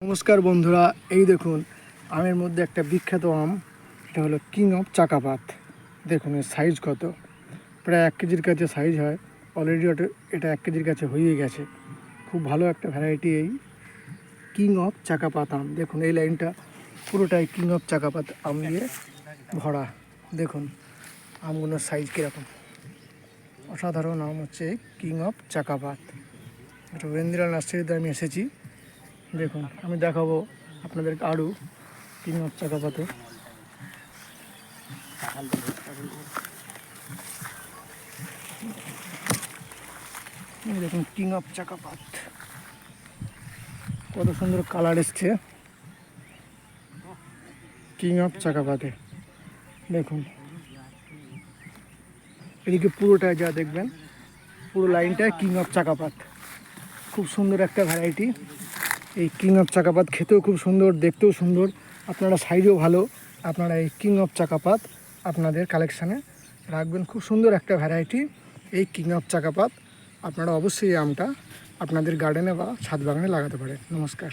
নমস্কার বন্ধুরা, এই দেখুন আমের মধ্যে একটা বিখ্যাত আম। এটা হলো কিং অফ চাকাপাত। দেখুন এর সাইজ কত, প্রায় 1 কেজির কাছে সাইজ হয়। অলরেডি এটা 1 কেজির কাছে হয়ে গেছে। খুব ভালো একটা ভ্যারাইটি এই কিং অফ চাকাপাত আম। দেখুন এই লাইনটা পুরোটাই কিং অফ চাকাপাত আম দিয়ে ভরা। দেখুন আমগুলোর সাইজ কীরকম, অসাধারণ আম হচ্ছে কিং অফ চাকাপাত। এটা ওয়েন্দ্রা নার্সারিতে আমি এসেছি। দেখুন আমি দেখাবো আপনাদেরকে আরও কিং অফ চাকাপাতে। দেখুন কিং অফ চাকাপাত কত সুন্দর কালার এসছে কিং অফ চাকাপাতে। দেখুন এদিকে পুরোটায় যা দেখবেন, পুরো লাইনটায় কিং অফ চাকাপাত। খুব সুন্দর একটা ভ্যারাইটি এই কিং অফ চাকাপাত। খেতেও খুব সুন্দর, দেখতেও সুন্দর, আপনারা সাইজও ভালো। আপনারা এই কিং অফ চাকাপাত আপনাদের কালেকশানে রাখবেন। খুব সুন্দর একটা ভ্যারাইটি এই কিং অফ চাকাপাত। আপনারা অবশ্যই এই আমটা আপনাদের গার্ডেনে বা ছাদ বাগানে লাগাতে পারেন। নমস্কার।